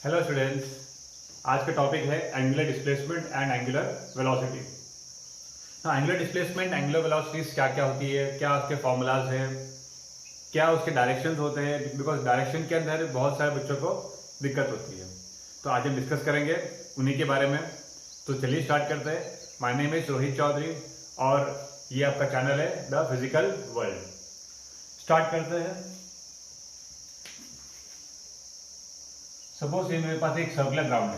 Hello students, आज का topic है angular displacement and angular velocity. Angular displacement, angular velocities क्या क्या होती है, क्या उसके फॉर्मूलाज हैं, क्या उसके डायरेक्शंस होते हैं, बिकॉज डायरेक्शन के अंदर बहुत सारे बच्चों को दिक्कत होती है। तो आज हम डिस्कस करेंगे उन्हीं के बारे में। तो चलिए स्टार्ट करते हैं। My name is Rohit Chaudhary और ये आपका चैनल है द फिजिकल वर्ल्ड। स्टार्ट करते हैं। सपोज ये मेरे पास एक सर्कुलर ग्राउंड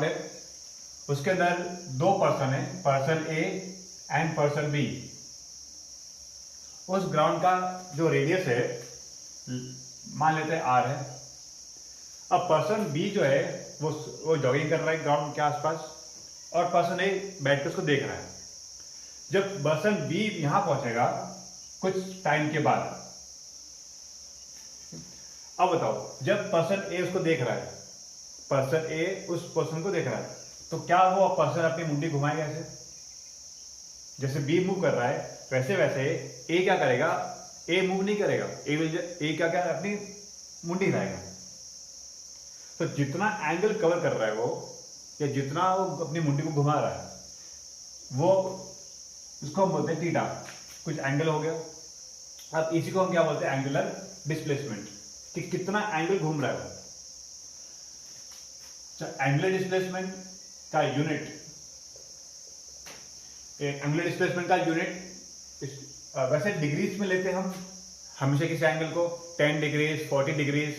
है, उसके अंदर दो पर्सन है, person A and person B. उस ग्राउंड का जो रेडियस है मान लेते हैं आर है। अब पर्सन बी जो है वो जॉगिंग कर रहा है ग्राउंड के आसपास और पर्सन ए बैठ के उसको देख रहा है। जब पर्सन बी यहां पहुंचेगा कुछ टाइम के बाद, अब बताओ, जब पर्सन ए उसको देख रहा है, पर्सन ए उस पर्सन को देख रहा है, तो क्या वो पर्सन अपनी मुंडी घुमाएगा? ऐसे जैसे बी मूव कर रहा है वैसे वैसे ए क्या करेगा? ए मूव नहीं करेगा, ए क्या क्या अपनी मुंडी हिलाएगा। तो जितना एंगल कवर कर रहा है वो, या जितना वो अपनी मुंडी को घुमा रहा है, वो उसको हम बोलते हैं थीटा, कुछ एंगल हो गया। अब इसी को हम क्या बोलते हैं? एंगुलर डिस्प्लेसमेंट, कि कितना एंगल घूम रहा है वो। एंगुलर डिस्प्लेसमेंट का यूनिट, वैसे डिग्रीज में लेते हैं हम हमेशा किसी एंगल को, 10 डिग्रीज, 40 डिग्रीज,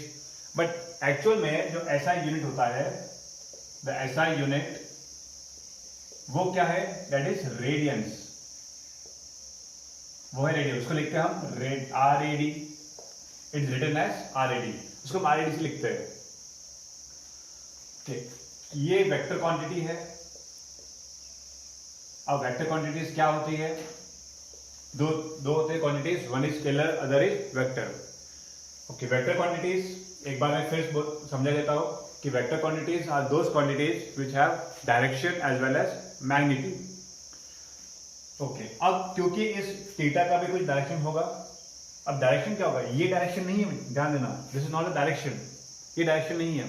बट एक्चुअल में जो एसआई यूनिट होता है, द एसआई यूनिट वो क्या है? That is radians. वो है रेडियंस, उसको लिखते हैं हम R A D. It's written as R A D, उसको हम आर ए डी से लिखते हैं। ठीक, ये वेक्टर क्वांटिटी है। अब वेक्टर क्वांटिटीज क्या होती है? दो होते हैं quantities, one is scalar, other is vector. Okay, vector quantities एक बार मैं फिर समझा देता हूं कि vector quantities are those quantities which have direction as well as magnitude. Okay, अब क्योंकि इस थीटा का भी कुछ डायरेक्शन होगा। अब डायरेक्शन क्या होगा? ये डायरेक्शन नहीं है, ध्यान देना, this is not a direction, ये डायरेक्शन नहीं है।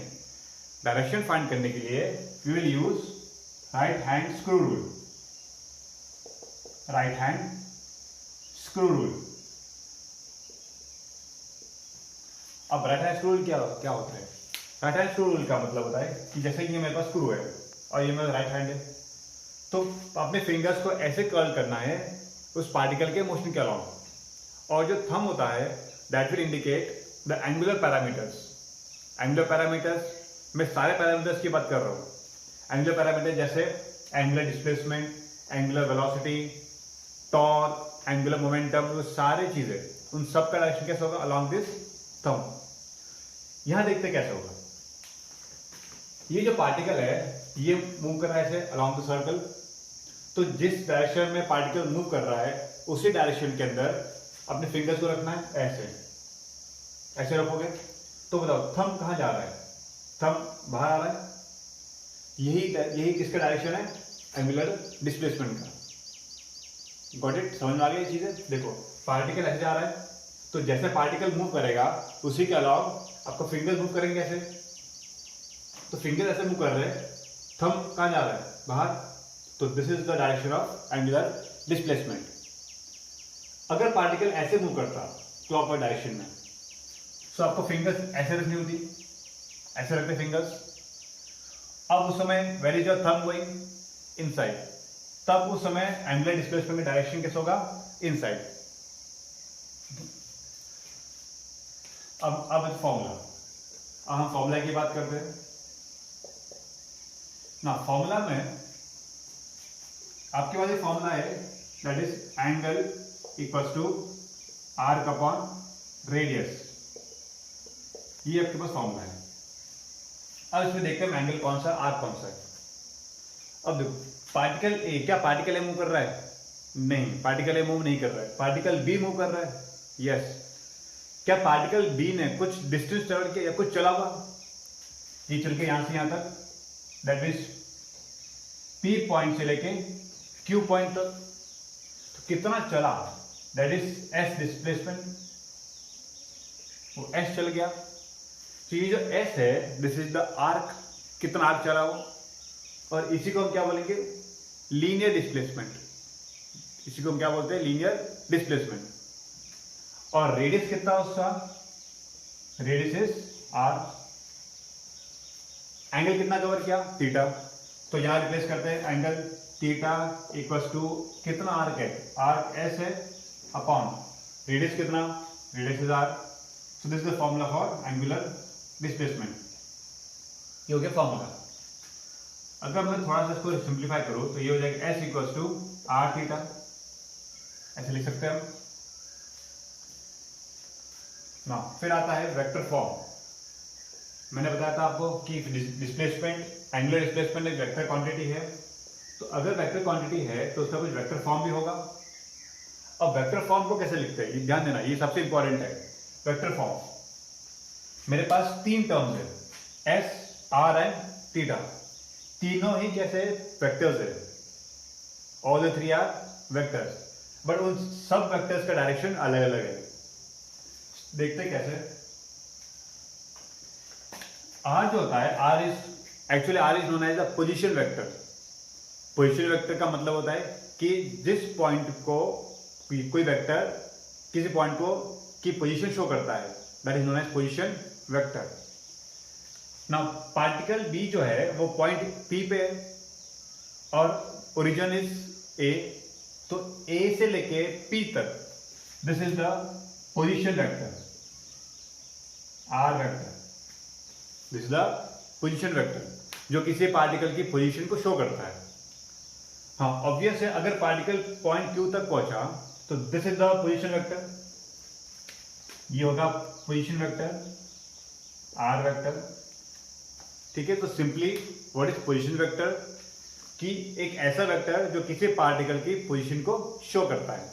डायरेक्शन फाइंड करने के लिए we will use right hand screw rule. Right hand screw rule. अब राइट हैंड स्क्रू रूल क्या होता है? राइट हैंड स्क्रू रूल का मतलब होता है कि जैसे ये मेरे पास स्क्रू है और ये मेरा राइट हैंड है, तो अपने फिंगर्स को ऐसे कर्ल करना है उस पार्टिकल के मोशन के अलाउंग, और जो थंब होता है that will indicate the angular parameters. Angular parameters मैं सारे पैरामीटर्स की बात कर रहा हूं। एंगुलर पैरामीटर जैसे angular displacement, angular velocity, torque, angular momentum, वो सारी चीजें, उन सब का डायरेक्शन कैसे होगा? Along this thumb. यहां देखते कैसे होगा। ये जो पार्टिकल है ये मूव कर रहा है ऐसे अलोंग द सर्कल, तो जिस डायरेक्शन में पार्टिकल मूव कर रहा है उसी डायरेक्शन के अंदर अपने फिंगर्स को रखना है। ऐसे रखोगे तो बताओ थंब कहां जा रहा है? थंब बाहर आ रहा है। यही किसका डायरेक्शन है? एंगुलर डिस्प्लेसमेंट का। Got it? समझ में आ गई ये चीजें? देखो, पार्टिकल ऐसे जा रहा है, तो जैसे पार्टिकल मूव करेगा उसी के अलावा आपको फिंगर्स मूव करेंगे ऐसे। तो फिंगर ऐसे मूव कर रहे हैं, थंब कहां जा रहा है? बाहर। तो this is the direction of angular displacement. अगर पार्टिकल ऐसे मूव करता क्लॉकवाइज डायरेक्शन में, तो आपको फिंगर्स ऐसे रखनी होती, ऐसे रखते फिंगर्स। अब उस समय where is your thumb going? Inside. तब उस समय एंगुलर डिस्प्लेसमेंट में डायरेक्शन कैसे होगा? इनसाइड। अब फॉर्मूला, हम फॉर्मूला की बात करते हैं ना। फॉर्मूला में आपके पास एक फॉर्मूला है, that is angle equals to arc upon radius. ये आपके पास फॉर्मूला है। अब इसमें देखते हैं एंगल कौन सा, आर्क कौन सा है। अब देखो, पार्टिकल ए, क्या पार्टिकल ए मूव कर रहा है? नहीं, पार्टिकल ए मूव नहीं कर रहा है। पार्टिकल बी मूव कर रहा है। यस। क्या पार्टिकल बी ने कुछ डिस्टेंस ट्रेवल किया या कुछ चला हुआ? ये चल के यहां से यहां तक, दैट इज पी पॉइंट से लेके क्यू पॉइंट तक, तो कितना चला? That is S displacement. वो एस चल गया। तो ये जो एस है दिस इज द आर्क, कितना आर्क चला वो, और इसी को हम क्या बोलेंगे, लीनियर डिस्प्लेसमेंट। इसी को हम क्या बोलते हैं, लीनियर डिस्प्लेसमेंट। और रेडियस कितना उसका, रेडियस इज आर। एंगल कितना कवर किया, थीटा। तो यहां रिप्लेस करते हैं एंगल थीटा इक्वल्स टू कितना आर्क है, आर्क एस है अपॉन रेडियस कितना, radius is R. So this is the formula for angular displacement. ये हो गया फॉर्मूला। अगर मैं थोड़ा सा इसको सिंप्लीफाई करूं तो ये हो जाएगा S equals to R theta, ऐसे लिख सकते हैं हम ना। फिर आता है वेक्टर फॉर्म। मैंने बताया था आपको कि डिस्प्लेसमेंट, एंगुलर डिस्प्लेसमेंट एक वेक्टर क्वांटिटी है। तो अगर वेक्टर क्वांटिटी है तो उसका कुछ वेक्टर फॉर्म भी होगा। अब वेक्टर फॉर्म को कैसे लिखते हैं, ये ध्यान देना, ये सबसे इंपॉर्टेंट है। वेक्टर फॉर्म, मेरे पास तीन टर्म्स है, एस आर एंड थीटा, तीनों ही कैसे वेक्टर्स है, all the three are vectors, but उन सब वेक्टर्स का डायरेक्शन अलग अलग है। देखते हैं कैसे। आर जो होता है, R is known as a position vector. Position vector का मतलब होता है कि जिस पॉइंट को कोई वेक्टर किसी पॉइंट को की पोजीशन शो करता है, that is known as position vector. Now particle B जो है वो पॉइंट पी पे है और ओरिजिन इज ए, तो ए से लेके पी तक this is the position vector, R vector. This is the position vector जो किसी पार्टिकल की पोजीशन को शो करता है। हाँ ऑब्वियस है, अगर पार्टिकल पॉइंट क्यू तक पहुंचा तो this is the position vector, ये होगा पोजीशन वेक्टर, आर वेक्टर। ठीक है, तो simply what is position vector, कि एक ऐसा वेक्टर जो किसी पार्टिकल की पोजीशन को शो करता है।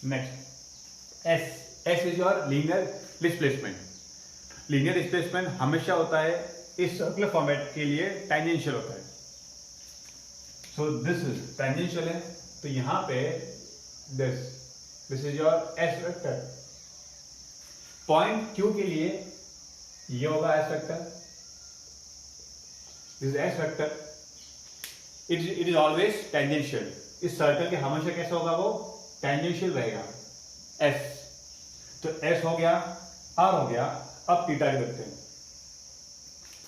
Next S is your linear displacement. Linear displacement हमेशा होता है इस सर्कुलर फॉर्मेट के लिए टेंजेंशियल होता है। सो दिस इज टेंजेंशियल है, तो यहां पे this is your S vector. Point Q के लिए ये होगा S vector, this is S vector. It is always tangential. इस सर्कल के हमेशा कैसा होगा, वो टेंजेंशियल रहेगा एस। तो एस हो गया, आर हो गया। अब थीटा की देखते हैं।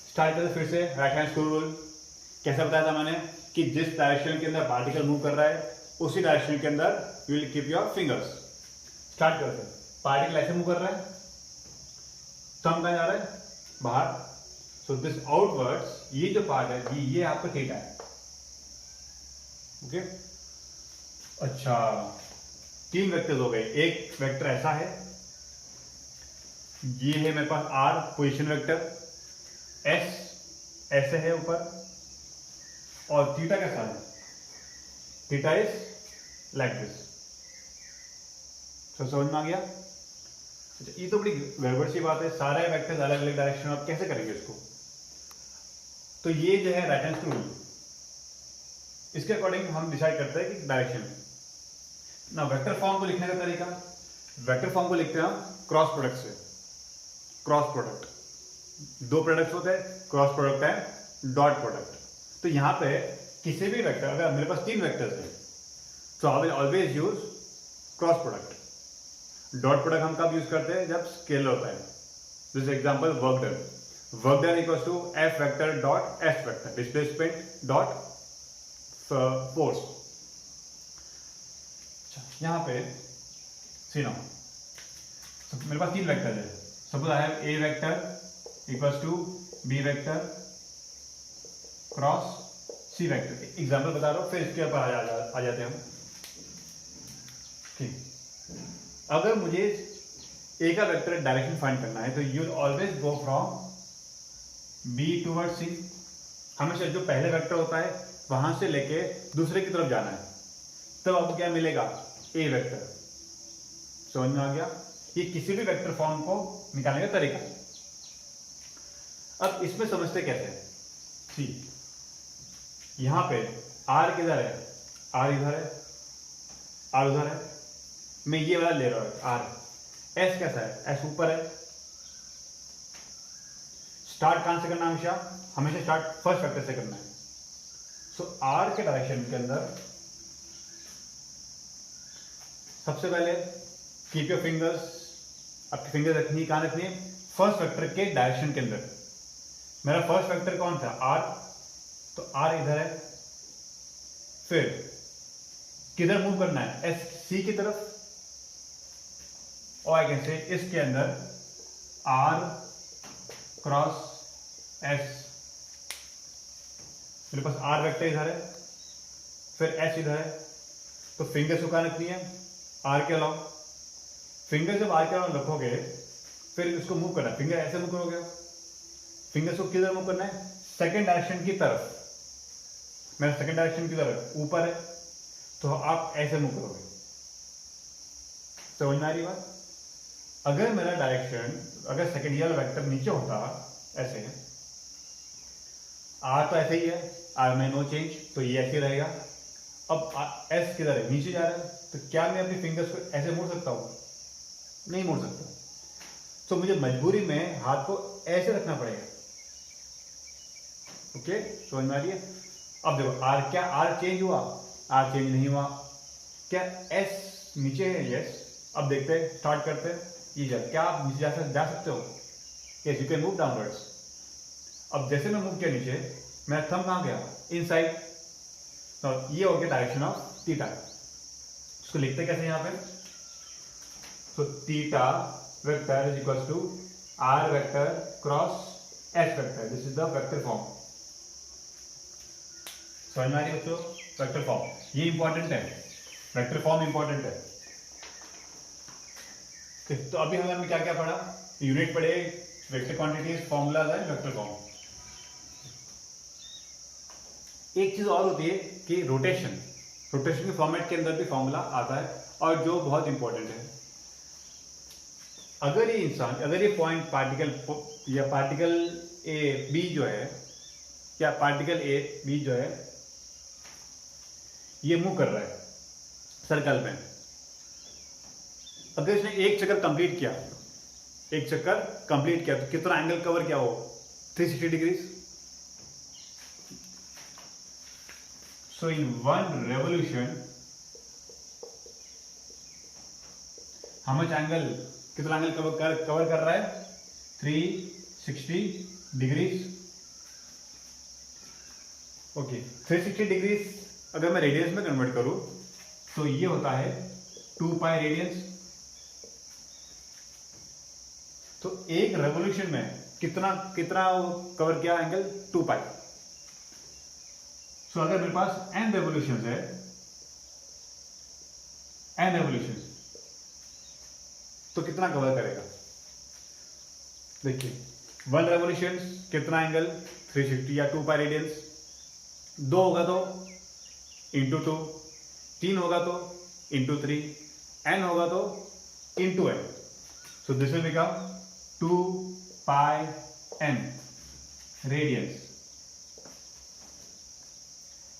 स्टार्ट करते फिर से राइट हैंड स्क्रू रूल। कैसे बताया था मैंने कि जिस डायरेक्शन के अंदर पार्टिकल मूव कर रहा है उसी डायरेक्शन के अंदर you will keep your fingers. Start करते हैं। पार्टिकल ऐसे मूव कर रहा है, थंब कहां जा रहा है, बाहर। सो दिस आउटवर्ड्स, ये जो पार्ट है ये आपका थीटा है। ओके अच्छा, तीन वेक्टर्स हो गए। एक वेक्टर ऐसा है, ये है मेरे पास आर पोजीशन वेक्टर, एस ऐसे है ऊपर, और थीटा कैसा है, थीटा इज लाइक दिस। तो समझ में आ गया। अच्छा, ये तो बड़ी गड़बड़ सी बात है, सारे वेक्टर्स अलग अलग डायरेक्शन, आप कैसे करेंगे इसको। तो ये जो है राइट हैंड स्क्रू रूल, इसके अकॉर्डिंग हम डिसाइड करते हैं कि डायरेक्शन। ना वेक्टर फॉर्म को लिखने का तरीका, वेक्टर फॉर्म को लिखते हैं हम क्रॉस प्रोडक्ट से। क्रॉस प्रोडक्ट, दो प्रोडक्ट्स होते हैं, क्रॉस प्रोडक्ट है डॉट प्रोडक्ट। तो यहां पे किसी भी वेक्टर, अगर मेरे पास तीन वेक्टर्स हैं तो I will always use cross product. Dot product हम कब यूज करते हैं, जब स्केलर होता है। This example work done, work done equals to F vector dot S vector, displacement dot force. यहां पे सी नाउ, मेरे पास तीन वेक्टर है। Suppose I have a vector equals to B vector cross C vector. Example बता रहा हूं, फिर इसके ऊपर आ जाते हैं हम। ठीक, अगर मुझे ए का वेक्टर डायरेक्शन फाइंड करना है तो you will always go from B toward C. हमेशा जो पहले वेक्टर होता है वहां से लेके दूसरे की तरफ जाना है, तब आपको क्या मिलेगा, ए वेक्टर। समझ में आ गया। ये किसी भी वेक्टर फॉर्म को निकालने का तरीका है। अब इसमें समझते कैसे, ठीक, यहां पे आर किधर है, आर इधर है, आर उधर है। मैं ये वाला ले रहा हूं आर। एस कैसा है, एस ऊपर है, स्टार्ट कहां से करना है? हमेशा स्टार्ट फर्स्ट वेक्टर से करना है। सो आर के डायरेक्शन के अंदर सबसे पहले कीप योर फिंगर्स, आपकी फिंगर्स रखनी कहां रखनी है? फर्स्ट वेक्टर के डायरेक्शन के अंदर। मेरा फर्स्ट वेक्टर कौन था? आर, तो आर इधर है। फिर किधर मूव करना है? एस सी की तरफ, और आई कैन से इसके अंदर आर क्रॉस एस। मेरे पास आर वेक्टर इधर है, फिर एस इधर है, तो फिंगर्स को कहां रखनी है? आर के अलाउ। फिंगर जब आर के अलाउ रखोगे फिर इसको मूव करना है। फिंगर ऐसे मूव करोगे, फिंगर्स को किधर मूव करना है? सेकेंड डायरेक्शन की तरफ। मेरा सेकेंड डायरेक्शन की तरफ ऊपर है, तो आप ऐसे मूव करोगे। समझ में आ रही बात? अगर मेरा डायरेक्शन, अगर सेकेंड वाला वेक्टर नीचे होता ऐसे, आर तो ऐसे ही है, आर में नो चेंज, तो ये ऐसे रहेगा। अब एस किधर है? नीचे जा रहा है, तो क्या मैं अपनी फिंगर्स को ऐसे मोड़ सकता हूं? नहीं मोड़ सकता। तो मुझे मजबूरी में हाथ को ऐसे रखना पड़ेगा। ओके, समझ में आ रही है? अब देखो आर, क्या आर चेंज हुआ? आर चेंज नहीं हुआ। क्या एस नीचे है? यस। अब देखते हैं, स्टार्ट करते हैं। ये क्या आप नीचे जा सकते हो? Yes, you can move downwards. अब जैसे मैं मूव किया नीचे, मेरा थंब कहां गया? इनसाइड। तो ये हो गया डायरेक्शन ऑफ थीटा। इसको लिखते कैसे यहां पे? तो theta vector is equal to R vector cross S vector. This is the vector form. समझ में आ रही है बच्चों? वेक्टर फॉर्म ये इंपॉर्टेंट है, वेक्टर फॉर्म इंपॉर्टेंट है। तो अभी हमने क्या क्या पढ़ा? यूनिट पढ़े, vector quantities, formulas and vector form. एक चीज और होती है कि रोटेशन के फॉर्मेट के अंदर भी फॉर्मूला आता है, और जो बहुत इंपॉर्टेंट है। अगर ये पॉइंट पार्टिकल या पार्टिकल ए बी जो है, या पार्टिकल ए बी जो है, ये मूव कर रहा है सर्कल में। अगर इसने एक चक्कर कंप्लीट किया, तो कितना एंगल कवर किया वो? 360 degrees. So in one revolution, how much angle, कितना एंगल कवर कर रहा है? 360 डिग्रीज। ओके, 360 डिग्रीज अगर मैं रेडियंस में कन्वर्ट करूं तो ये होता है 2 पाई रेडियंस। तो एक रेवोल्यूशन में कितना कवर किया एंगल? 2 पाई। सो अगर मेरे पास n रेवोल्यूशंस है, तो कितना कवर करेगा? देखिए, 1 रेवोल्यूशन कितना एंगल? 360 या 2 पाई रेडियंस। 2 होगा तो इंटू 2, 3 होगा तो इंटू 3, n होगा तो into n। So this will become 2 pi n radians.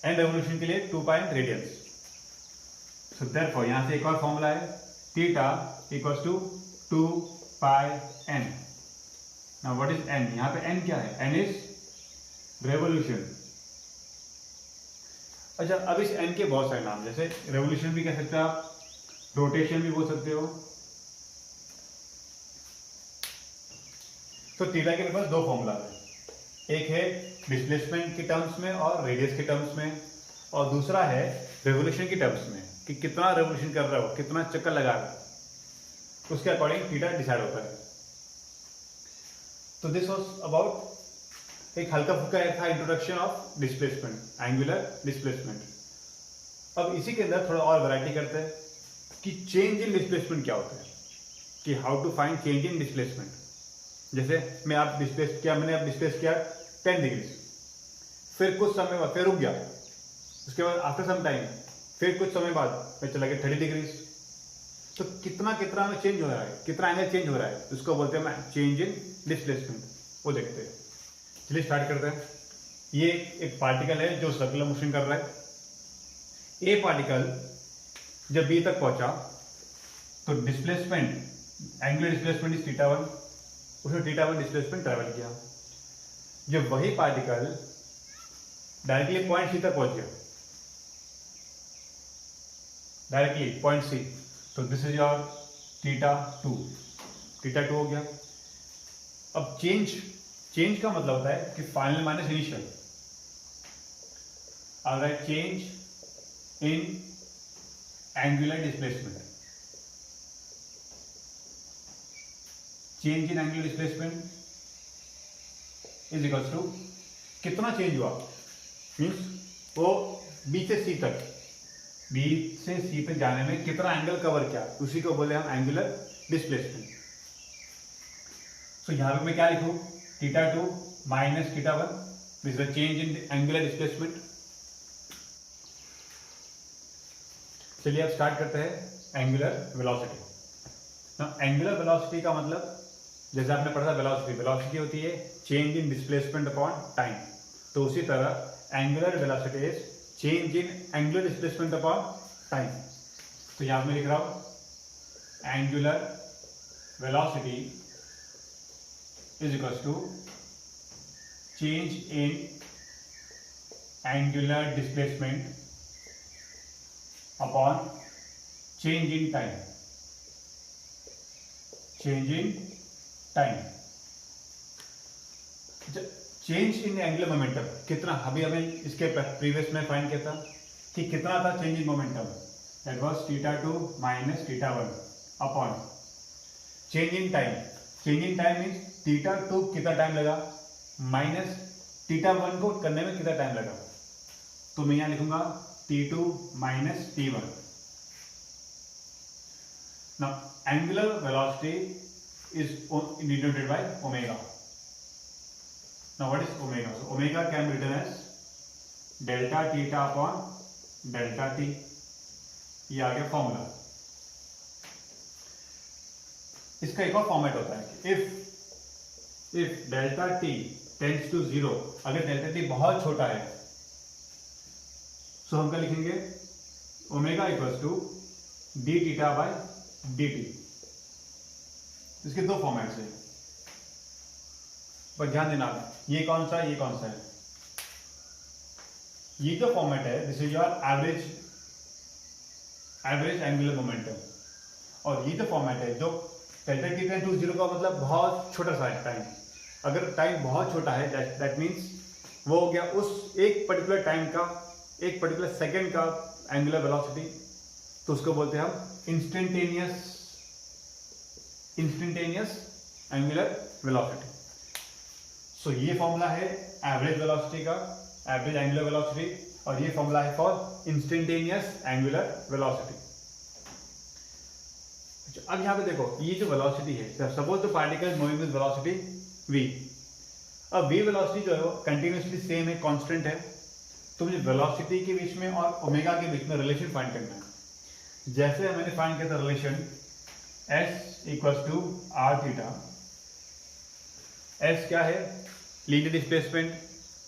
N revolution के लिए 2 पाई रेडियंस। सो देयरफॉर यहां से एक और फॉर्मूला है, theta equals to 2 pi n। Now what is n? यहां पे n क्या है? n is revolution. अच्छा, अब इस n के बहुत सारे नाम, जैसे रेवोल्यूशन भी कह सकते हो आप, रोटेशन भी बोल सकते हो। तो थीटा के मेरे पास 2 फॉर्मूला है, एक है डिस्प्लेसमेंट के टर्म्स में और रेडियस के टर्म्स में, और दूसरा है रेवोल्यूशन के टर्म्स में, कि कितना रेवोल्यूशन कर रहा हो, कितना चक्कर लगा रहा है, उसके अकॉर्डिंग थीटा डिसाइड होता है। तो दिस वाज अबाउट एक हल्का फुल्का था introduction of displacement, angular displacement. अब इसी के अंदर थोड़ा और वैरायटी करते हैं कि चेंज इन डिस्प्लेसमेंट क्या होता है, कि how to find change in displacement. जैसे मैंने अब डिस्प्लेस किया 10 डिग्री, फिर कुछ समय बाद फिर रुक गया, उसके बाद आफ्टर सम टाइम फिर कुछ समय बाद मैं चला गया 30 डिग्री। तो कितना में चेंज हो रहा है, कितना एंगल चेंज हो रहा है, उसको बोलते हैं चेंज इन डिस्प्लेसमेंट। वो देखते हैं, चलिए स्टार्ट करते हैं। ये एक पार्टिकल है जो सर्कुलर मोशन कर रहा है। ए पार्टिकल जब बी तक पहुंचा तो डिस्प्लेसमेंट, एंगुलर डिस्प्लेसमेंट इज θ1, उसने θ1 डिस्प्लेसमेंट ट्रेवल किया। जब वही पार्टिकल डायरेक्टली पॉइंट सी तक पहुंच गया, डायरेक्टली पॉइंट सी, तो दिस इज योर θ2, θ2 हो गया। अब चेंज का मतलब होता है कि फाइनल माइनस इनिशियल। अगर change in angular displacement, change in angular displacement is equals to कितना चेंज हुआ, मीन्स वो बी से सी तक, बी से सी तक जाने में कितना एंगल कवर किया, उसी को बोले हम एंगुलर डिस्प्लेसमेंट। सो यहां पे मैं क्या लिखूं, θ2 minus θ1, this is the change in angular displacement. चलिए अब स्टार्ट करते हैं एंगुलर वेलोसिटी। एंगुलर वेलोसिटी का मतलब जैसे आपने पढ़ा था वेलोसिटी होती है change in displacement upon time, तो उसी तरह angular velocity is change in angular displacement upon time. तो यहां मैं लिख रहा हूं angular velocity is equals to change in angular displacement upon change in time, change in time. Change in angular momentum कितना, अभी हमें इसके प्रीवियस में फाइंड किया था कि कितना था change in momentum, that was θ2 minus θ1 upon change in time. Change in time means θ2 कितना टाइम लगा माइनस θ1 को करने में कितना टाइम लगा, तो मैं यहां लिखूंगा T2 minus T1। Now angular velocity is denoted by omega. Now what is omega? So omega can be written as delta theta upon delta t। ये आ गया फॉर्मूला। इसका एक और फॉर्मेट होता है कि if delta t tends to 0, अगर delta t बहुत छोटा है तो हम क्या लिखेंगे, omega equals to D theta by D T. इसके दो फॉर्मेट्स हैं, पर ध्यान देना ये कौन सा है। ये जो फॉर्मेट है this is your average angular momentum, और ये जो फॉर्मेट है जो डेल्टा टी टेंड टू 0 का मतलब बहुत छोटा सा टाइम। अगर टाइम बहुत छोटा है दैट मीन्स वो हो गया उस एक पर्टिकुलर टाइम का, एक पर्टिकुलर सेकेंड का एंगुलर वेलोसिटी, तो उसको बोलते हैं हम इंस्टेंटेनियस एंगुलर वेलोसिटी। सो ये फॉर्मूला है एवरेज वेलोसिटी का, एवरेज एंगुलर वेलोसिटी, और ये फॉर्मूला है फॉर इंस्टेंटेनियस एंगुलर वेलोसिटी। अब यहां पे देखो ये जो वेलोसिटी है, suppose the particle moving with velocity v। अब v वेलोसिटी जो है वो कंटिन्यूसली सेम है, कांस्टेंट है, तो मुझे वेलोसिटी के बीच में और ओमेगा के बीच में रिलेशन फाइंड करना है। जैसे मैंने फाइंड किया था relation s equals to r theta. s क्या है, लीनियर डिस्प्लेसमेंट,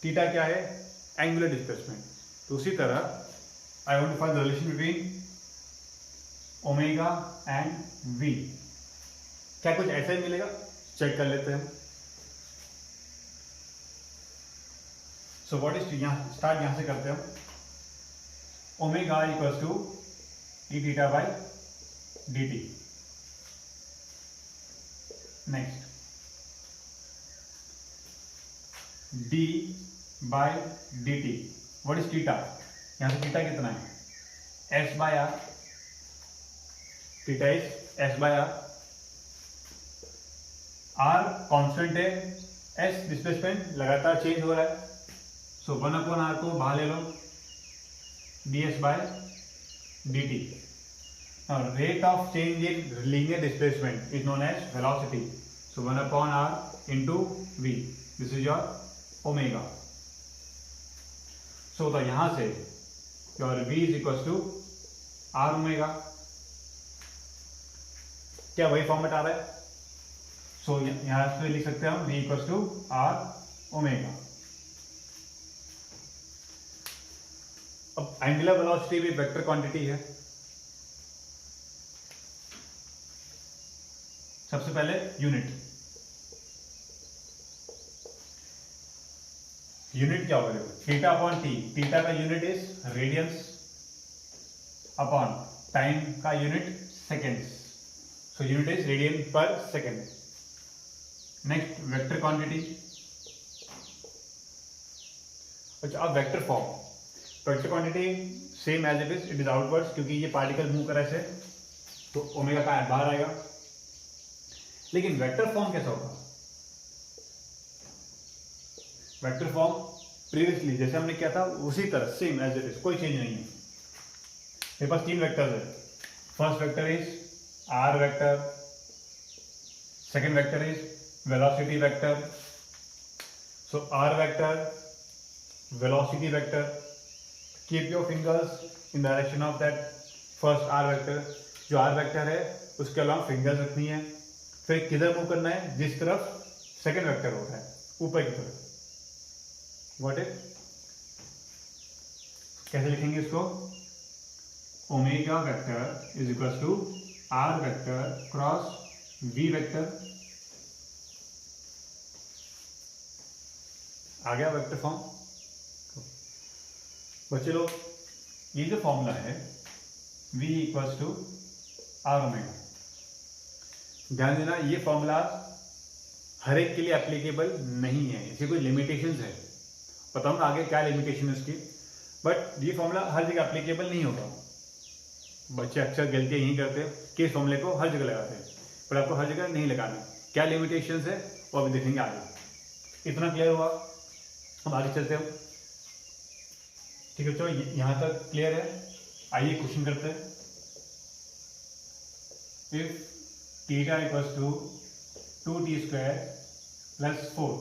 थीटा क्या है, एंगुलर डिस्प्लेसमेंट। तो उसी तरह I want to find the relation between omega and v। क्या कुछ ऐसा ही मिलेगा, चेक कर लेते हैं। सो व्हाट इज, यहाँ स्टार्ट यहाँ से करते हैं हम। Omega equals to D theta by D T. Next D by D T, what is theta, यहाँ से थीटा कितना है, S by R, theta is S by R. R constant है, एस डिस्प्लेसमेंट लगातार चेंज हो रहा है, सो 1/r को बाहर ले लो, ds by dt। Rate of change in linear displacement is known as velocity, so 1/r into v, this is your omega. So तो यहां से your v is equal to r omega. क्या वही format आ रहा है, सो यहां से लिख सकते हैं हम v equal to r omega. अब एंगुलर वेलोसिटी भी वेक्टर क्वांटिटी है। सबसे पहले यूनिट, यूनिट क्या होगा देखो, थीटा अपॉन टी, थीटा का unit is radians upon time का unit seconds, so unit is radian per second. Next vector quantity. अच्छा अब vector form, vector quantity same as it is outwards, क्योंकि ये particle move कर ऐसे तो omega का बाहर आएगा। लेकिन वेक्टर फॉर्म कैसा होगा, वेक्टर फॉर्म प्रीवियसली जैसे हमने किया था उसी तरह सेम एज इट इज, कोई चेंज नहीं है। मेरे पास तीन वेक्टर्स है, first vector is R vector, second vector is velocity vector, so r vector, velocity vector, keep your fingers in direction of that first r vector, जो r vector है उसके अलावा फिंगर्स रखनी है, फिर किधर मूव करना है, जिस तरफ सेकेंड वेक्टर होता है ऊपर की तरफ। व्हाट इज, कैसे लिखेंगे इसको, omega vector is equal to R vector cross V vector. आ गया वेक्टर फॉर्म। बच्चे लोग ये जो फॉर्मूला है v equals to R omega, ध्यान देना ये फॉर्मूला हर एक के लिए एप्लीकेबल नहीं है, इसकी कोई लिमिटेशंस है, बताऊंगा आगे क्या लिमिटेशन है इसकी, बट ये फॉर्मूला हर जगह एप्लीकेबल नहीं होगा। बच्चे अक्सर गलतियां यही करते हैं कि इस फॉर्मूले को हर जगह लगाते हैं, पर आपको हर जगह नहीं लगाना। क्या लिमिटेशंस है वो अभी देखेंगे आगे। इतना क्लियर हुआ, हम आगे चलते हैं। ठीक है, चलो यहां तक क्लियर है। आइए क्वेश्चन करते हैं। If theta equals to 2t square plus 4,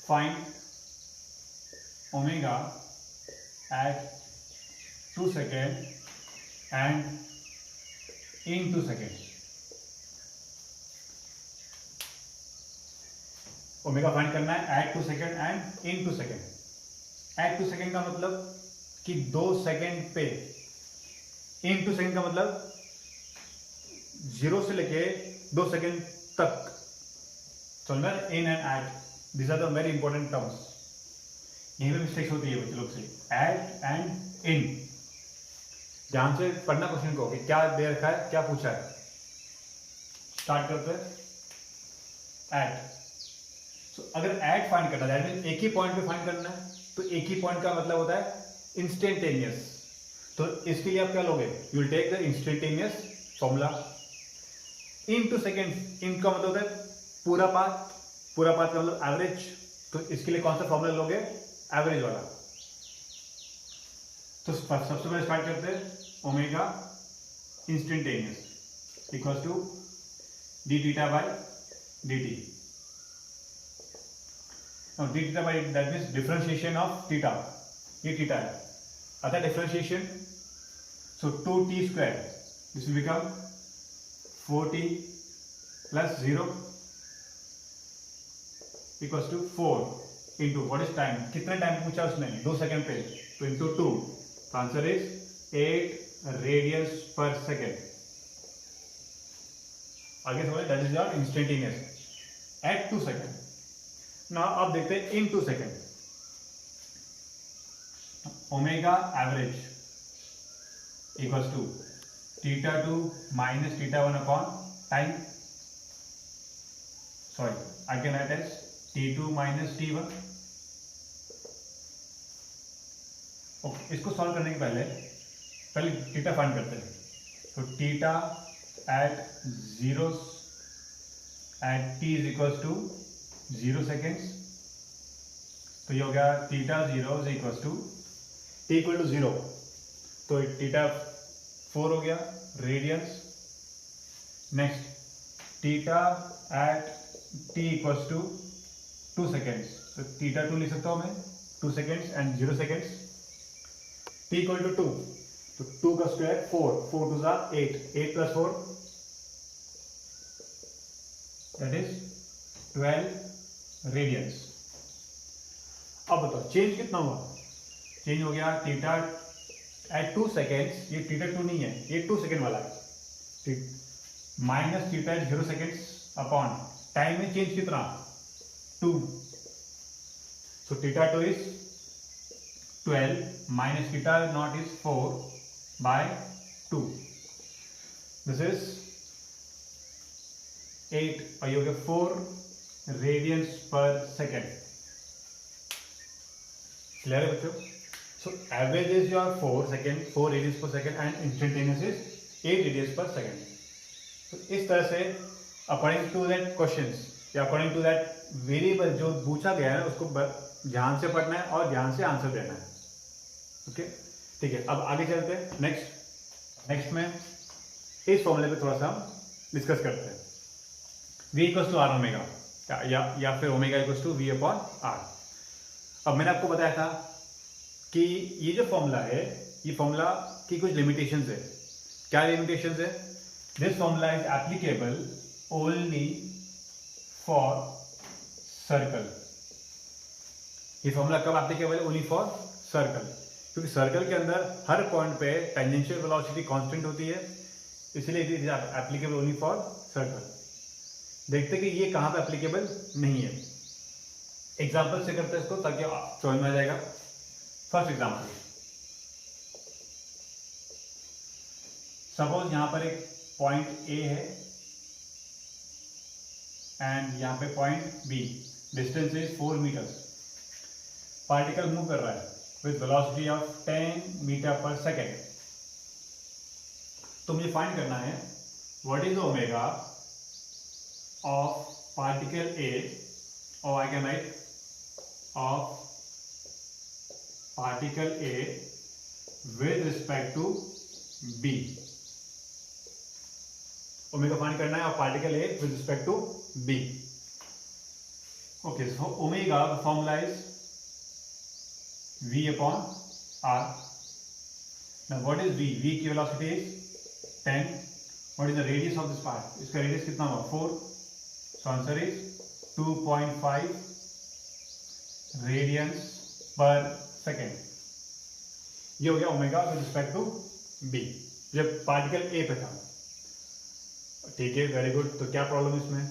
find omega at 2 second and in 2 second. Omega find करना है at 2 second and in 2 second. At 2 second का मतलब कि 2 सेकेंड पे, इन 2 सेकेंड का मतलब 0 से लेके 2 सेकेंड तक। समझना, in and at, this are the very important terms. यहीं पे मिस्टेक्स होती है बच्चे लोग से, एट एंड इन। ध्यान से पढ़ना क्वेश्चन को कि क्या दे रखा है, क्या पूछा है। स्टार्ट करते हैं। एट, अगर एट फाइंड करना है, एक ही पॉइंट पे फाइंड करना है, तो एक ही पॉइंट का मतलब होता है इंस्टेंटेनियस। तो इसके लिए आप क्या लोगे, you will take the instantaneous formula. In 2 second, in का मतलब होता है पूरा पाथ, पूरा पाथ का मतलब एवरेज। तो इसके लिए कौन सा फॉर्मूला लोगे, एवरेज वाला। तो सबसे पहले स्टार्ट करते हैं, omega instantaneous equal to D theta by D T. Now d theta by that means differentiation of theta, ये theta है, अतः differentiation, so 2t square, this will become 4t plus 0 equals to 4 into what is time, कितने time पूछा उसने, 2 second पे, तो into 2, तो answer is 8 radians पर सेकेंड। आगे समझे, that is your instantaneous at 2 second. ना अब देखते हैं in 2 second. Omega average equals to theta 2 minus theta 1 upon time, sorry I can write as t2 minus t1। Okay, इसको solve करने के पहले थीटा फाइंड करते हैं। तो theta at 0 eight t is equals to 0 seconds, तो ये हो गया theta 0 is equal to T equal to 0, तो थीटा 4 हो गया radians. Next theta at T equal to 2 seconds, तो थीटा 2 लिख सकता हूं मैं, 2 seconds and 0 seconds. T equal to 2, तो 2 का square 4, 4 two 8, 8 plus 4 that is 12 radians. अब बताओ चेंज कितना हुआ, चेंज हो गया थीटा एट 2 सेकेंड्स, ये थीटा 2 नहीं है, ये 2 सेकेंड वाला है, ठीक, minus theta at 0 seconds upon time में चेंज कितना 2, So theta 2 is 12 minus theta naught is 4 by 2. This is 8 और ये हो गया 4 रेडियंस पर सेकेंड. क्लियर है बच्चों? So average is your 4 radians per second and instantaneous is 8 radians per second. तो इस तरह से according to that questions या according to that variable जो पूछा गया है उसको ध्यान से पढ़ना है और ध्यान से आंसर देना है. ओके ठीक है, अब आगे चलते हैं. नेक्स्ट में इस फॉर्मूले पे थोड़ा सा डिस्कस करते हैं. v equals to R omega या फिर omega equals to V upon R. अब मैंने आपको बताया था कि ये जो फॉर्मूला है ये फॉर्मूला की कुछ लिमिटेशंस है. क्या लिमिटेशंस है? This formula is applicable only for circle. ये फॉर्मूला कब एप्लीकेबल है? ओनली फॉर सर्कल, क्योंकि सर्कल के अंदर हर पॉइंट पे टेंजेंशियल वेलोसिटी कांस्टेंट होती है, इसलिए it is applicable only for circle. देखते कि ये कहां पे एप्लीकेबल नहीं है. एग्जाम्पल से करते हैं इसको ताकि समझ में आ जाएगा. फर्स्ट एग्जाम्पल, सपोज यहां पर एक पॉइंट ए है एंड यहां पे point B. Distance is 4 meters. Particle move कर रहा है with velocity of 10 meter per second. तो मुझे फाइंड करना है what is the omega of particle A, और I can write of particle A with respect to B. Omega find करना है और particle A with respect to B. Okay, so omega the formula is V upon R. Now what is V? V की velocity is 10. What is the radius of this part? इसका radius कितना होगा? 4. So answer is 2.5 radians per second. ये हो गया omega with respect to B जब particle A पे था. ठीक है, वेरी गुड. तो क्या प्रॉब्लम इसमें?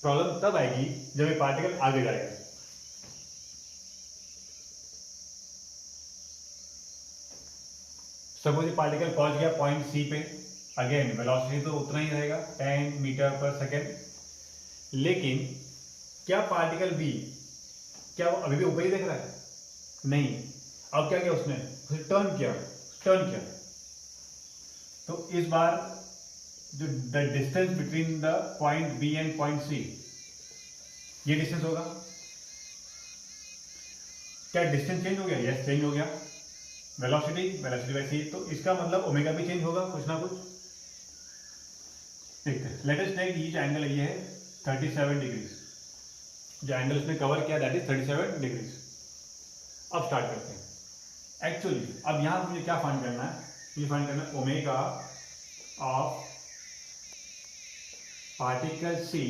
प्रॉब्लम तब आएगी जब ये पार्टिकल आगे जाएगा. सपोज ये पार्टिकल पहुंच गया पॉइंट सी पे. अगेन वेलोसिटी तो उतना ही रहेगा 10 मीटर पर सेकेंड. लेकिन क्या पार्टिकल बी क्या वो अभी भी ऊपर ही देख रहा है? नहीं. अब क्या किया उसने? टर्न किया. तो इस बार जो the distance between the point B and point C, ये डिस्टेंस होगा. क्या डिस्टेंस चेंज हो गया? यस, चेंज हो गया. वेलोसिटी वैसी, तो इसका मतलब ओमेगा भी चेंज होगा कुछ ना कुछ. देखते हैं. लेट अस टेक ये जो एंगल ये है 37 डिग्रीज. जो एंगल इसने कवर किया दैट इज 37 डिग्रीज. अब स्टार्ट करते हैं. एक्चुअली अब यहां मुझे क्या फाइंड करना है? मुझे फाइंड करना है omega of particle C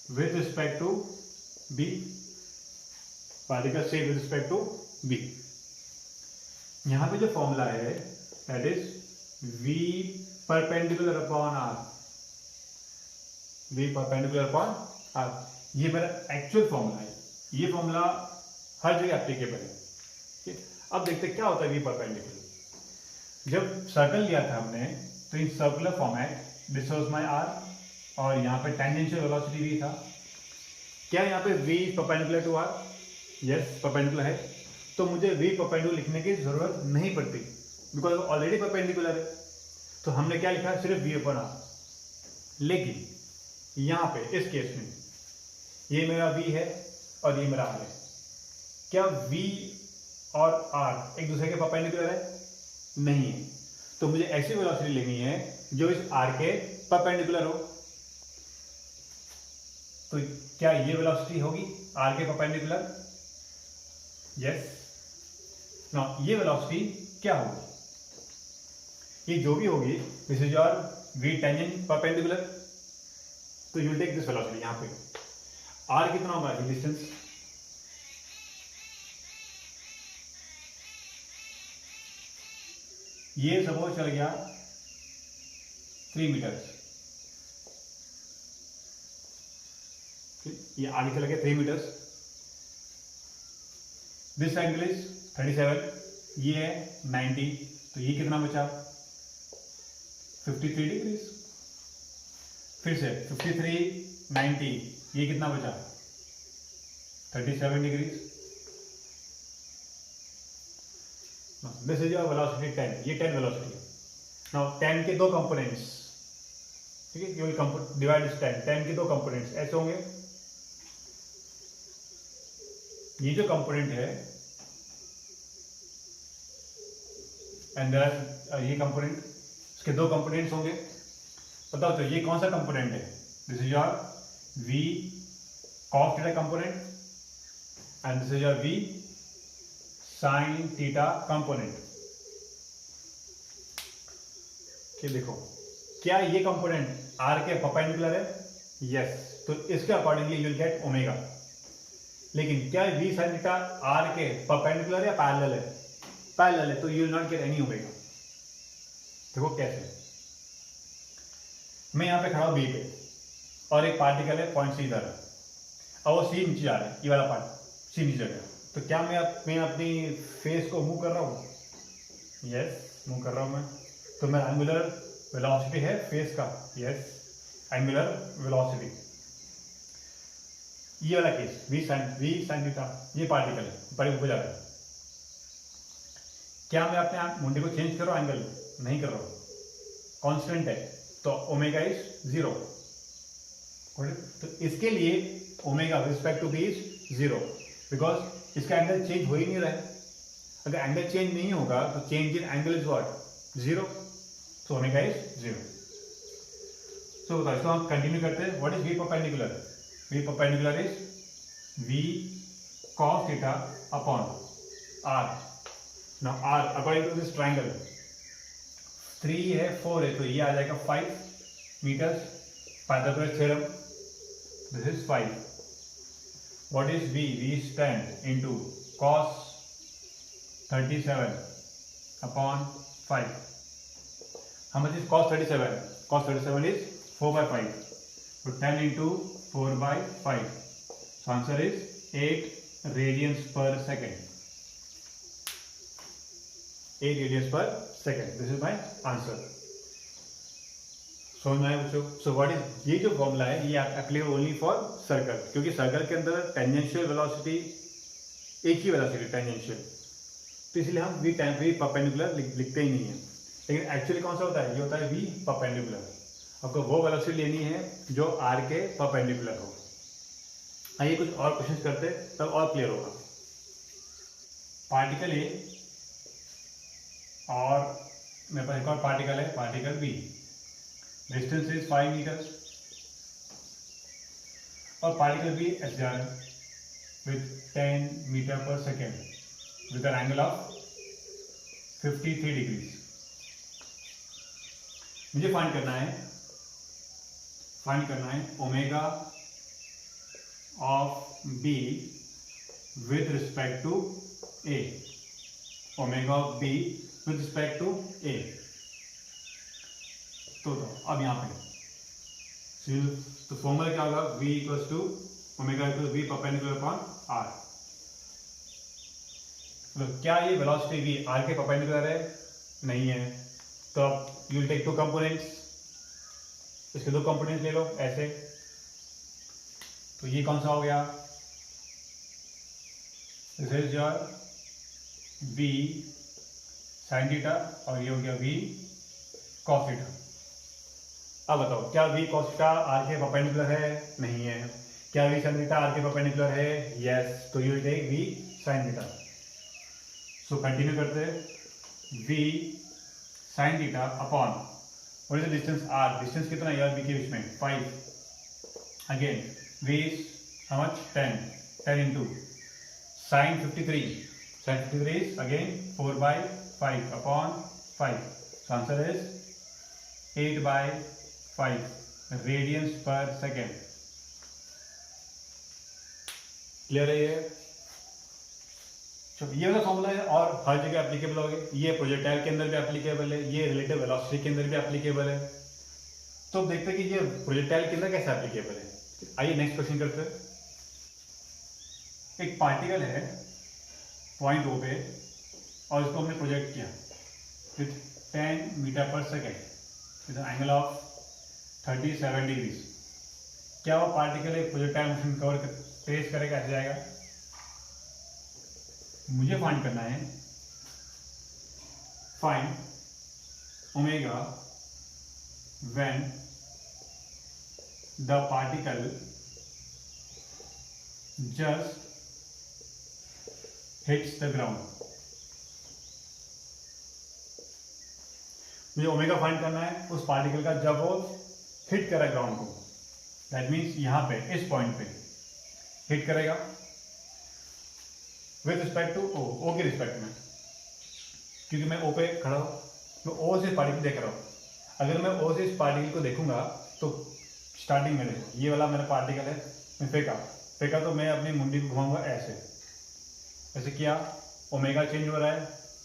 with respect to B. Particle C with respect to B. यहां पे जो फॉर्मूला है that is v perpendicular upon R. v perpendicular upon R, ये मेरा एक्चुअल फॉर्मूला है. ये फॉर्मूला हर जगह एप्लीकेबल है. अब देखते क्या होता है v परपेंडिकुलर. जब सर्कल लिया था हमने तो in circular format this was my r और यहाँ पे टेंजेंशियल वेलोसिटी भी था. क्या यहाँ पे v perpendicular to r? Yes, perpendicular है. तो मुझे v परपेंडिकुलर लिखने की जरूरत नहीं पड़ती बिकॉज ऑलरेडी परपेंडिकुलर है. तो हमने क्या लिखा है? सिर्फ v अपॉन r. लेकिन यहाँ पे इस केस में ये मेरा v है और ये मेरा r है. क्या v और r एक दूसरे के परपेंडिकुलर है? नहीं है. तो मुझे ऐसी वेलोसिटी लेनी है जो इस r के परपेंडिकुलर हो. तो क्या ये वेलोसिटी होगी r के परपेंडिकुलर? यस. नाउ ये वेलोसिटी क्या होगी? ये जो भी होगी this is your v tangent perpendicular. तो यू टेक दिस वेलोसिटी. यहां पे r कितना होगा? ये डिस्टेंस. ये सपोज चल गया 3 मीटर. ये आगे चला गया 3 मीटर. दिस एंगल इज 37, ये है 90, तो ये कितना बचा 53 डिग्रीज। फिर से 53, 90, ये कितना बचा 37 degrees. This is your velocity 10, ये 10 वेलोसिटी है। नाउ 10 के दो कंपोनेंट्स, ठीक है, यू विल डिवाइड दिस 10 के दो कंपोनेंट्स ऐसे होंगे। ये जो कंपोनेंट है एंड ये कंपोनेंट, इसके दो कंपोनेंट्स होंगे। बताओ तो ये कौन सा कंपोनेंट है? This is your v cos theta component and this is your v sin theta component. देखो, क्या ये कंपोनेंट r के परपेंडिकुलर है? यस, तो इसके accordingly you will get omega. लेकिन क्या v sin थीटा r के परपेंडिकुलर या पैरेलल है? पैरेलल है, तो you will not get any omega. देखो कैसे, मैं यहां पे खड़ा हूं b पे और एक पार्टिकल है पॉइंट सी इधर है और वो सी नीचे जा रहा है, ये वाला पार्ट सी नीचे गया, तो क्या मैं अपनी फेस को मूव कर रहा हूँ? यस, मूव कर रहा हूँ मैं। तो मेरा एंगुलर वेलोसिटी है फेस का, यस, एंगुलर वेलोसिटी। ये वाला केस v sin थीटा, ये पार्टिकल है ऊपर ऊपर जा रहा है। क्या मैं अपने मुंडे को चेंज कर रहा हूँ? एंगल नहीं कर रहा हूँ, कांस्टेंट है, तो ओमेगा इज 0। तो इसके लिए omega with respect to B is 0 because इसका एंगल चेंज हो ही नहीं रहा है। अगर एंगल चेंज नहीं होगा तो change in angle is what? 0, so omega is 0। So बताओ, इसको हम कंटिन्यू करते हैं। What is V perpendicular? V perpendicular is v cos theta upon r। Now r according to this triangle 3 है 4 है, तो ये आ जाएगा 5 metres. Pythagoras theorem, this is 5। What is v? v is 10 into cos 37 upon 5. How much is cos 37? Cos 37 is 4 by 5. So 10 into 4 by 5. So answer is 8 radians per second. 8 radians per second. This is my answer. So what is ये जो formula है ये applicable only for circle, क्योंकि circle के अंदर tangential velocity एक ही velocity tangential, तो इसलिए हम v परपेंडिकुलर लिखते ही नहीं है। लेकिन एक्चुअली कौन सा होता है? ये होता है v परपेंडिकुलर। आपको वो वेलोसिटी लेनी है जो r के परपेंडिकुलर हो। आइए कुछ और क्वेश्चन करते तब और क्लियर होगा। पार्टिकल ए और मेरे पास एक और पार्टिकल है, particle B. Distance is 5 meters और पार्टिकल बी ऐसे जा रहा है with 10 meter per second with an angle of 53 degrees. मुझे फाइंड करना है omega of B with respect to A. Omega of B with respect to A. तो अब यहाँ पे तो फॉर्मूला क्या होगा? v equals to omega equal v perpendicular upon r। तो क्या ये वेलोसिटी v r के परपेंडिकुलर है? नहीं है, तो अब यू विल टेक 2 कंपोनेंट्स, इसके 2 कंपोनेंट्स ले लो ऐसे। तो ये कौन सा हो गया? This is your v sin theta और ये हो गया v cos थीटा। अब बताओ, क्या v cos थीटा r के परपेंडिकुलर है? नहीं है। क्या v sin थीटा r के परपेंडिकुलर है? यस, तो you will take v sin theta. So continue करते हैं। v sin theta upon what is the distance r? Distance कितना है यार b के बीच में? 5। Again v is how much? 10 into sin 53 is again 4 by 5 upon 5. So answer is 8 by 5 radians per second. Clear है ये? ये वाला फॉर्मूला है और हर जगह एप्लीकेबल होगा। ये प्रोजेक्टाइल के अंदर भी एप्लीकेबल है, ये रिलेटिव वेलोसिटी के अंदर भी एप्लीकेबल है। तो देखते हैं कि ये प्रोजेक्टाइल के अंदर कैसे एप्लीकेबल है। आइए नेक्स्ट क्वेश्चन करते हैं। एक पार्टिकल है पॉइंट ओ पे और इसको हमने प्रोजेक्ट किया with 10 meter per second with angle of 37 degrees, क्या वो पार्टिकल एक प्रोजेक्टाइल मोशन कवर ट्रेस करेगा, ऐसे जाएगा? मुझे फाइंड करना है find omega when the particle just hits the ground। मुझे ओमेगा फाइंड करना है उस पार्टिकल का जब वो हिट करा ग्राउंड को, दैट मीन्स यहां पे इस पॉइंट पे हिट करेगा विद रिस्पेक्ट टू ओ के रिस्पेक्ट में, क्योंकि मैं ओ पे खड़ा हूं, मैं ओ से पार्टिकल देख रहा हूं। अगर मैं ओ से इस पार्टिकल को देखूंगा तो स्टार्टिंग में देखो ये वाला मेरा पार्टिकल है, मैं फेंका तो मैं अपनी मुंडी को घुमाऊंगा ऐसे किया, ओमेगा चेंज हो रहा है,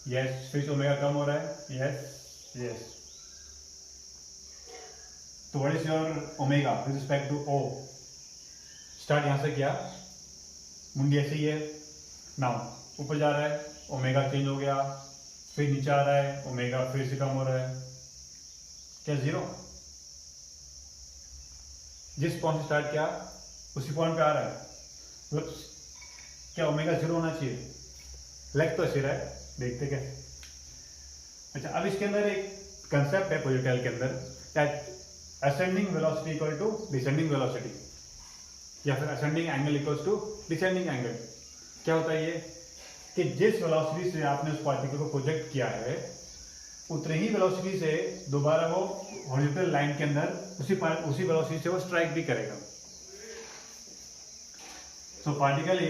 यस, फिर ओमेगा कम हो रहा है, यस। तो what is your omega with respect to O? Start यहां से किया, मुंडी ऐसे ही है, नाउ ऊपर जा रहा है, ओमेगा चेंज हो गया, फिर नीचे आ रहा है, ओमेगा फिर से कम हो रहा है, क्या जीरो? जिस पॉइंट से स्टार्ट किया उसी पॉइंट पे आ रहा है, मतलब क्या ओमेगा जीरो होना चाहिए? लग तो ऐसे रहा है, देखते कैसे। अच्छा, अब इसके अंदर एक कंसेप्ट है प्रोजेक्टाइल के अंदर, that ascending velocity equal to descending velocity, या फिर ascending angle equals to descending angle. क्या होता है ये कि जिस वेलोसिटी से आपने उस पार्टिकल को प्रोजेक्ट किया है उतनी ही वेलोसिटी से दोबारा वो हॉरिजॉन्टल लाइन के अंदर उसी वेलोसिटी से वो स्ट्राइक भी करेगा। So particle A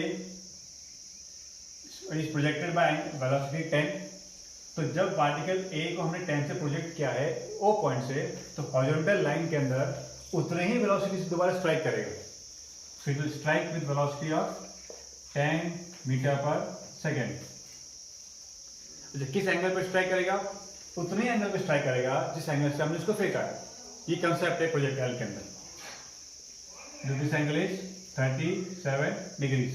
is projected by velocity 10। तो जब पार्टिकल A को हमने 10 से प्रोजेक्ट किया है O पॉइंट से, तो हॉरिजॉन्टल लाइन के अंदर उतने ही वेलोसिटी से दोबारा स्ट्राइक करेगा। So it will strike with velocity of 10 meter per second. किस एंगल पर स्ट्राइक करेगा? उतने एंगल पर स्ट्राइक करेगा जिस एंगल से हमने उसको फेंका है। ये कंसेप्ट है प्रोजेक्टाइल के अंदर। This angle is 37 degrees.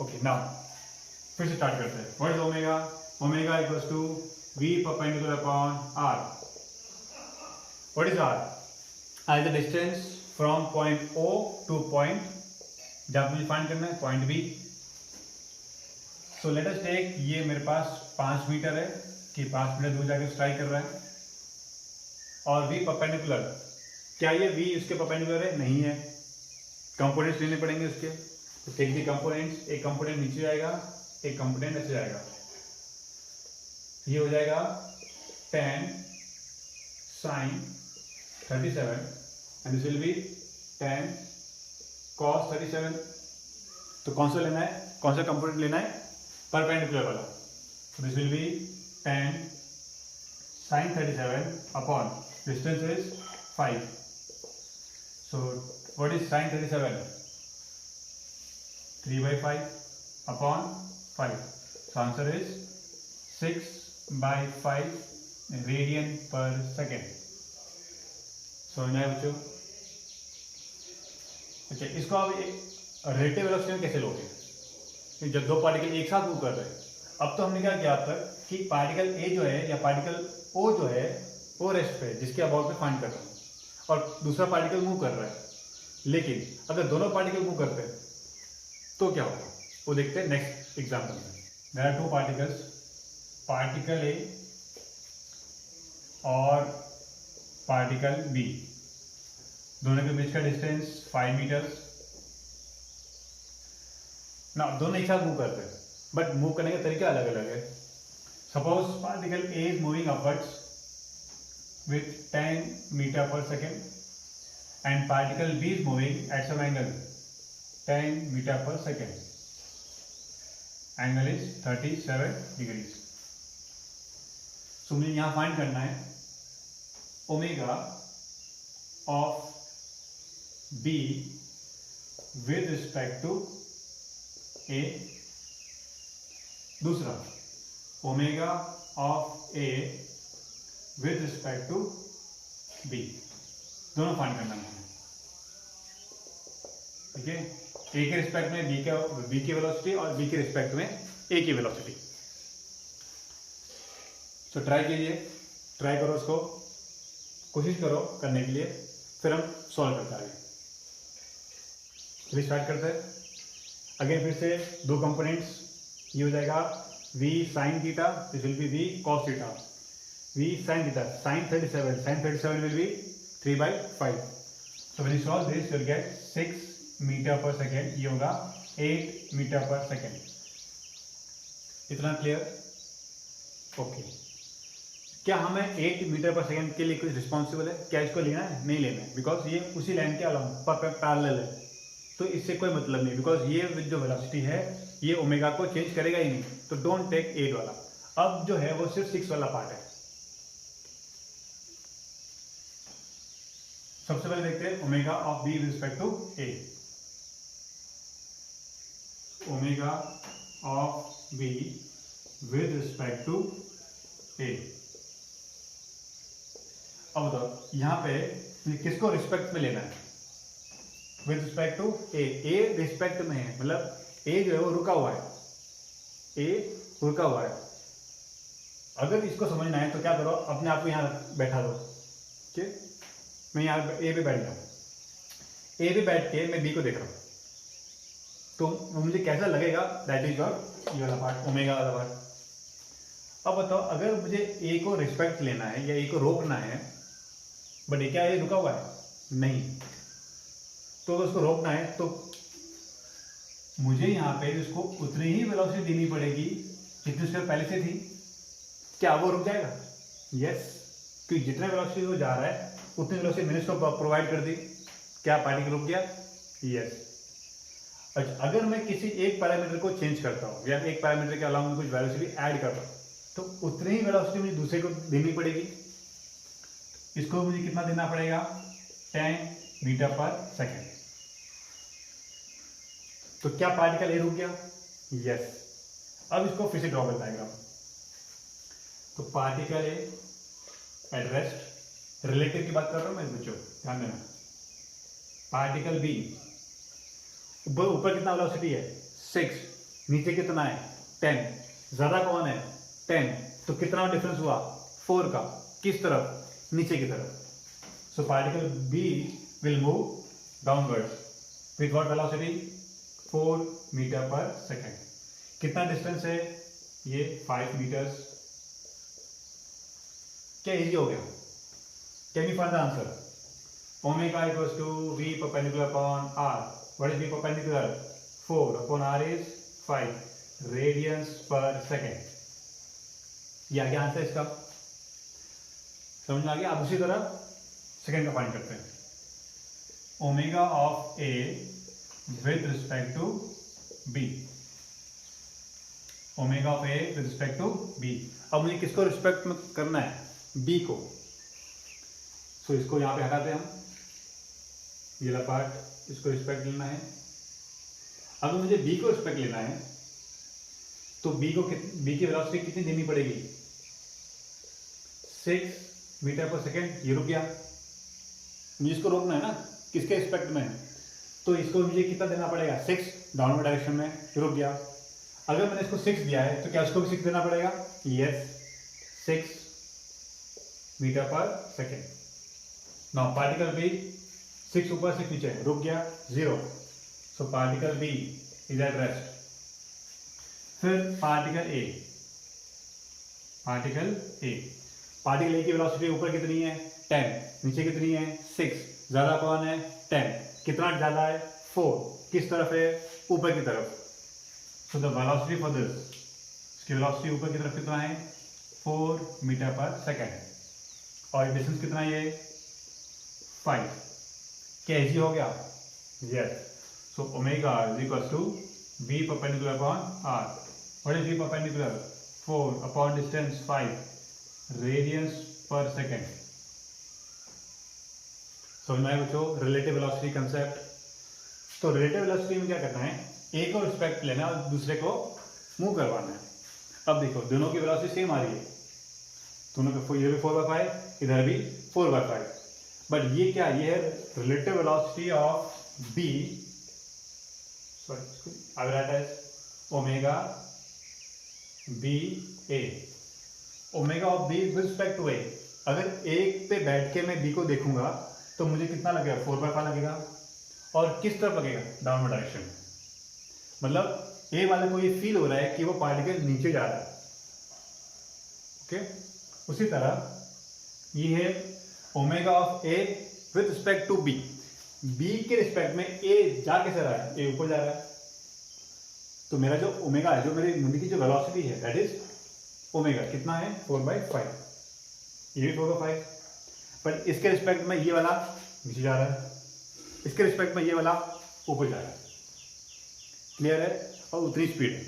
Okay, now फिर से स्टार्ट करते हैं। What is omega? Omega equals to v perpendicular upon r। What is r? r is the distance from point o to point, जब मुझे find करना है point b। So let us take, ये मेरे पास 5 मीटर है कि 5 मीटर दूर जाकर स्ट्राइक कर रहा है, और v परपेंडिकुलर, क्या ये v उसके परपेंडिकुलर है? नहीं है, कंपोनेंट्स लेने पड़ेंगे उसके। तो टेक दी कंपोनेंट्स, एक कंपोनेंट नीचे जाएगा, एक कंपोनेंट ऐसे जाएगा, ये हो जाएगा 10 sin 37 and this will be 10 cos 37। तो कौन सा लेना है, कौन सा कंपोनेंट लेना है? परपेंडिकुलर वाला। तो this will be 10 sin 37 upon distance is 5। So what is sin 37? 3/5 upon 5. So answer is 6/5 radian per second. समझ में आया बच्चों? अच्छा, इसको आप रिलेटिव वेलोसिटी में कैसे लोगे? जब दो पार्टिकल एक साथ मूव कर रहे हैं, अब तो हमने क्या किया अब तक कि पार्टिकल ए जो है या पार्टिकल ओ जो है वो रेस्ट पे, जिसके अबाउट पे फाइंड कर रहा हूँ, और दूसरा पार्टिकल मूव कर रहा है। लेकिन अगर दोनों पार्टिकल मूव करते हैं तो क्या होगा, वो देखते हैं नेक्स्ट एग्जांपल में। There are two particles, particle A और पार्टिकल बी, दोनों के बीच का डिस्टेंस 5 मीटर्स। ना दोनों एक साथ मूव करते हैं, बट मूव करने का तरीका अलग अलग है। Suppose particle A is moving upwards with 10 meter per second and particle B is moving at some angle 10 meter per second. Angle is 37 degrees. So मुझे यहाँ फाइंड करना है omega of B with respect to A। दूसरा omega of A with respect to B, दोनों find करना है, ठीक है। ए के रिस्पेक्ट में बी की वेलोसिटी और बी के रिस्पेक्ट में ए की वेलोसिटी। तो ट्राई कीजिए, ट्राई करो, उसको कोशिश करो करने के लिए, फिर हम सॉल्व करते हैं। चलिए स्टार्ट करते हैं। अगेन फिर से दो कंपोनेंट्स, ये हो जाएगा v sin theta, this will be v cos theta, v sin theta, sin 37 will be 3/5. So when you solve this, you will get 6 meter per second, ये होगा 8 मीटर पर सेकेंड। इतना clear? Okay. क्या हमें 8 metre per second के लिए कुछ responsible है? क्या इसको लेना है? नहीं लेना है, बिकॉज ये उसी लाइन के अलावा पैरेलल है, तो इससे कोई मतलब नहीं, बिकॉज ये जो वेलोसिटी है ये ओमेगा को चेंज करेगा ही नहीं, तो डोंट टेक 8 वाला। अब जो है वो सिर्फ 6 वाला पार्ट है। सबसे पहले देखते हैं omega of B with respect to A. Omega of B with respect to A. अब बताओ यहां पे किसको रिस्पेक्ट में लेना है? With respect to A. A respect में है, मतलब ए जो है वो रुका हुआ है, ए रुका हुआ है। अगर इसको समझना है तो क्या करो, अपने आप को यहां बैठा दो, ठीक? मैं यहां ए पे बैठ गया, ए पे बैठ के मैं बी को देख रहा हूं, तो मुझे कैसा लगेगा? दैट इज योर ये वाला पार्ट, ओमेगा वाला पार्ट। अब बताओ अगर मुझे ए को रिस्पेक्ट लेना है या ए को रोकना है, बट क्या ये रुका हुआ है? नहीं। तो अगर उसको रोकना है तो मुझे यहाँ पे उसको उतनी ही वेलोसिटी देनी पड़ेगी जितनी उसके पहले से थी। क्या वो रुक जाएगा? यस, क्योंकि जितने वेलोसिटी वो जा रहा है उतनी वेलोसिटी मैंने उसको प्रोवाइड कर दी। क्या पार्टिकल रुक गया? यस। अच्छा, अगर मैं किसी एक पैरामीटर को चेंज करता हूँ या एक पैरामीटर के अलावा कुछ वेलोसिटी ऐड करता हूँ, तो उतनी ही वेलोसिटी मुझे दूसरे को देनी पड़ेगी। इसको मुझे कितना देना पड़ेगा? 10 मीटर पर सेकेंड। तो क्या पार्टिकल ए रुक गया? यस। अब इसको फिर से ड्रॉ करता है डायग्राम। तो particle A at rest, relative की बात कर रहा हूं मैं बच्चों, ध्यान देना। पार्टिकल बी, ऊपर कितना वेलोसिटी है? 6, नीचे कितना है? 10। ज्यादा कौन है? 10। तो कितना डिफरेंस हुआ? 4 का। किस तरफ? नीचे की तरफ। So particle B will move downwards with what velocity? 4 meter per second. कितना डिस्टेंस है ये? 5 मीटर्स। क्या इजी हो गया? Can you find the answer? Omega equals to v perpendicular upon r. What is v perpendicular? 4 upon r is 5 radians पर second. ये आ गया आंसर इसका। समझ में आ गया? अब उसी तरह सेकेंड का फाइंड करते हैं। Omega of a with respect to b. Omega of a with respect to b. अब मुझे किसको रिस्पेक्ट में करना है? b को। सो इसको यहां पे हटाते हैं हम, ये वाला पार्ट, इसको रिस्पेक्ट लेना है। अगर मुझे b को रिस्पेक्ट लेना है तो b की वेलोसिटी कितनी देनी पड़ेगी? 6 मीटर पर सेकेंड। ये रुक गया, मुझे इसको रोकना है ना, किसके रिस्पेक्ट में है? तो इसको मुझे कितना देना पड़ेगा? 6 डाउनवर्ड डायरेक्शन में, रुक गया। अगर मैंने इसको 6 दिया है तो क्या इसको भी 6 देना पड़ेगा? Yes, 6 meter per second. Now particle B 6 ऊपर 6 नीचे, रुक गया, 0। So particle B is at rest. फिर पार्टिकल ए, पार्टिकल ए की वेलोसिटी ऊपर कितनी है? 10। नीचे कितनी है? 6। ज्यादा कौन है? 10। कितना ज्यादा है? 4। किस तरफ है? ऊपर की तरफ। So the velocity for this, इसकी वेलोसिटी ऊपर की तरफ कितना है? 4 मीटर पर सेकेंड। और डिस्टेंस कितना है ये? 5। क्या इजी हो गया? Yes. So omega is equal to v perpendicular upon r. What is v perpendicular? 4 upon distance 5 radians पर सेकेंड। समझ में आया बच्चों रिलेटिव वेलोसिटी कंसेप्ट? तो रिलेटिव वेलोसिटी में क्या करना है? ए को रिस्पेक्ट लेना और दूसरे को मूव करवाना है। अब देखो दोनों की वेलोसिटी सेम आ रही है, दोनों का इधर भी 4/5, इधर भी 4/5। बट ये क्या? ये है relative velocity of B I will write as omega b a. Omega of B with respect to A, अगर ए पे बैठ के मैं बी को देखूंगा तो मुझे कितना लगेगा, 4/5 लगेगा। और किस तरफ लगेगा, डाउनवर्ड डायरेक्शन। मतलब ए वाले को ये फील हो रहा है कि वो पार्टिकल नीचे जा रहा है। ओके, उसी तरह ये है omega of A with respect to B. B के रिस्पेक्ट में ए जा कैसे रहा है, ए ऊपर जा रहा है, तो मेरा जो ओमेगा है, जो मेरी मुंडी की जो वेलोसिटी है, दैट इज ओमेगा कितना है, 4/5। ये भी 4/5, बट इसके रिस्पेक्ट में ये वाला नीचे जा रहा है, इसके रिस्पेक्ट में ये वाला ऊपर जा रहा है। क्लियर है, और उतनी स्पीड है।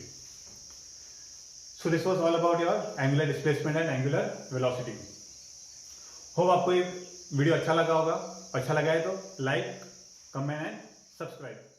So this was all about your angular displacement and angular velocity. Hope आपको ये वीडियो अच्छा लगा होगा। अच्छा लगा है तो लाइक, कमेंट एंड सब्सक्राइब।